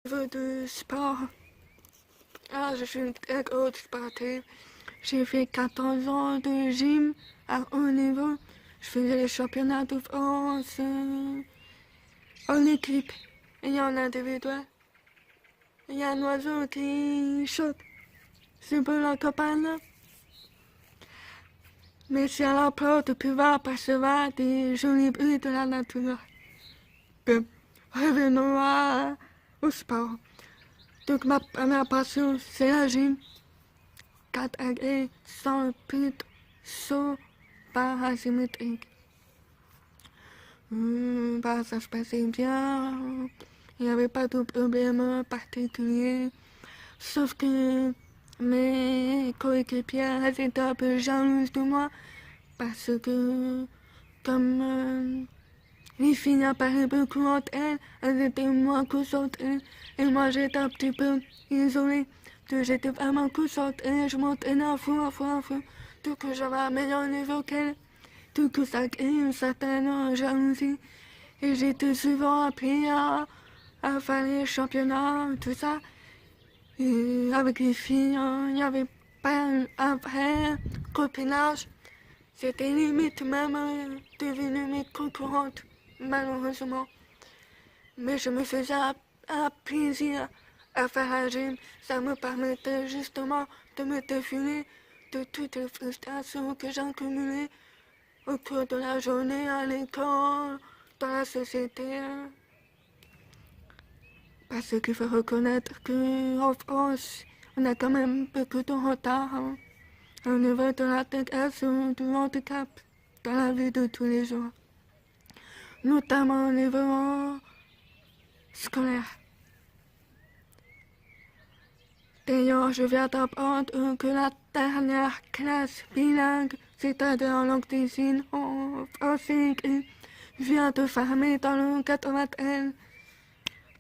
Niveau de sport, je suis une très grosse sportive. J'ai fait 14 ans de gym à haut niveau. Je faisais les championnats de France en équipe et en individuel. Il y a un oiseau qui saute sur la campagne. Mais c'est à l'emploi de pouvoir percevoir des jolis bruits de la nature. Revenons au sport. Donc ma première passion, c'est la gym. 4 agrès, 100 putes, saut, barre asymétrique. Ça se passait bien. Il n'y avait pas de problème particulier. Sauf que mes coéquipières étaient un peu jalouses de moi. Parce que, comme les filles apparaissent beaucoup entre elles étaient moins concentrées. Et moi, j'étais un petit peu isolée. Donc, j'étais vraiment concentrée. Je m'entraînais à fond. Donc, j'avais un meilleur niveau qu'elles. Donc, ça crée une certaine jalousie. Et j'étais souvent appelée à faire les championnats, tout ça. Et avec les filles, il n'y avait pas un vrai copinage. C'était limite même devenu mes concurrentes, malheureusement. Mais je me faisais un plaisir à faire un gym. Ça me permettait justement de me défiler de toutes les frustrations que j'ai accumulées au cours de la journée à l'école, dans la société. Parce qu'il faut reconnaître qu'en France, on a quand même beaucoup de retard au niveau de l'intégration du handicap dans la vie de tous les jours, notamment au niveau scolaire. D'ailleurs, je viens d'apprendre que la dernière classe bilingue, c'est-à-dire en langue des signes, en français écrit, vient de fermer dans le 91.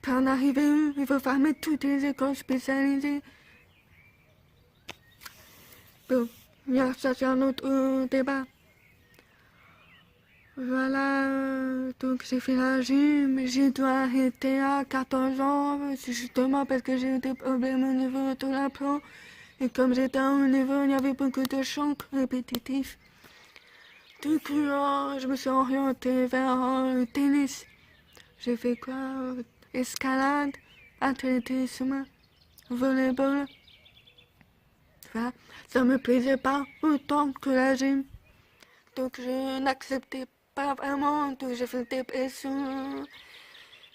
Pour en arriver, il faut fermer toutes les écoles spécialisées. Bon, ça c'est un autre débat. Voilà, donc j'ai fait la gym, j'ai dû arrêter à 14 ans, c'est justement parce que j'ai eu des problèmes au niveau de l'apprend. Et comme j'étais à un niveau, il y avait beaucoup de chants répétitifs. Du coup, je me suis orientée vers le tennis. J'ai fait quoi? Escalade, athlétisme, volleyball. Voilà. Ça me plaisait pas autant que la gym. Donc je n'acceptais pas vraiment, donc j'ai fait des pressions.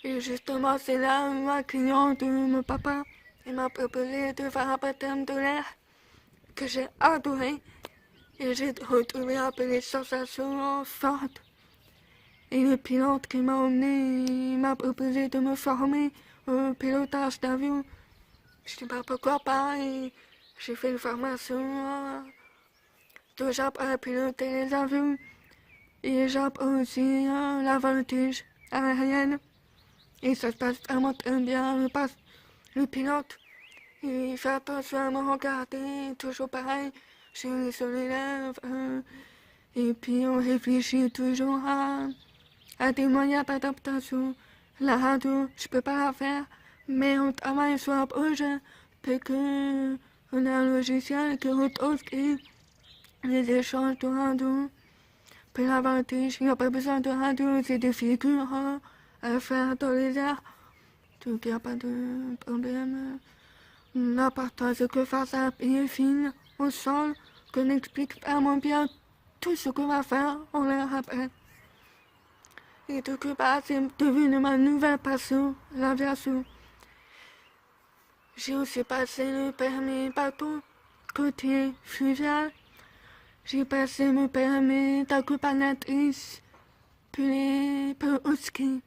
Et justement, c'est là ma cliente de mon papa, il m'a proposé de faire un baptême de l'air que j'ai adoré. Et j'ai retrouvé un peu les sensations fortes. Et le pilote qui m'a emmené, il m'a proposé de me former au pilotage d'avion. Je dis pas pourquoi pas, et j'ai fait une formation de j'apprends à piloter les avions. Et j'apprends aussi la voltige aérienne. Et ça se passe vraiment très bien. Le pilote, il fait attention à me regarder, toujours pareil. Je sur les lèvres. Et puis on réfléchit toujours à des moyens d'adaptation. La radio, je peux pas la faire, mais on travaille sur un projet. Parce que on a un logiciel qui retranscrit les échanges de radio. Puis la voltige, il n'y a pas besoin de radio, c'est des figures à faire dans les airs. Donc il n'y a pas de problème. L'important c'est que face à pied fine au sol, qu'on explique vraiment bien tout ce qu'on va faire, on les rappelle. Et du coup, c'est devenu ma nouvelle passion, l'aviation. J'ai aussi passé le permis bateau, côté fluvial. J'ai passé mon permis d'accompagnatrice, puis au ski,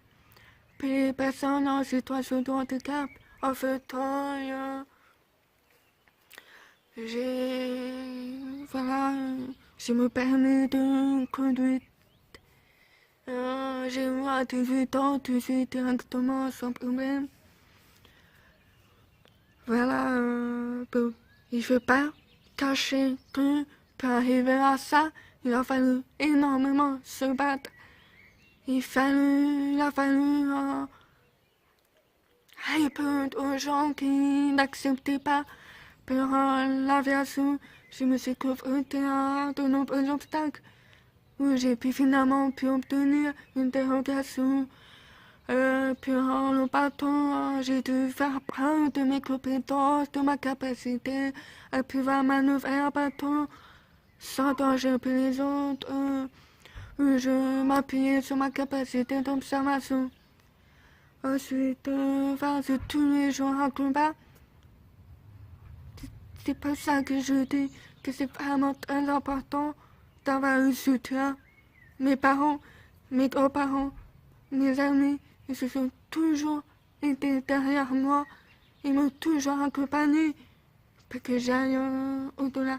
puis les personnes en situation de handicap. En fauteuil, j'ai mon permis de conduite. J'ai eu à 18 ans, tout de suite directement sans problème. Voilà, bon, il ne faut pas cacher que pour arriver à ça, il a fallu énormément se battre. Il a fallu il y a plein de gens qui n'acceptaient pas. Pendant l'aviation, je me suis confrontée à de nombreux obstacles où j'ai pu finalement pu obtenir une dérogation. Pendant le bâton, j'ai dû faire preuve de mes compétences, de ma capacité à pouvoir manœuvrer un bâton sans danger pour les autres. Je m'appuyais sur ma capacité d'observation. Ensuite, faire tous les jours un combat. C'est pour ça que je dis que c'est vraiment très important d'avoir un soutien. Mes parents, mes grands-parents, mes amis, ils se sont toujours été derrière moi. Ils m'ont toujours accompagné pour que j'aille au-delà.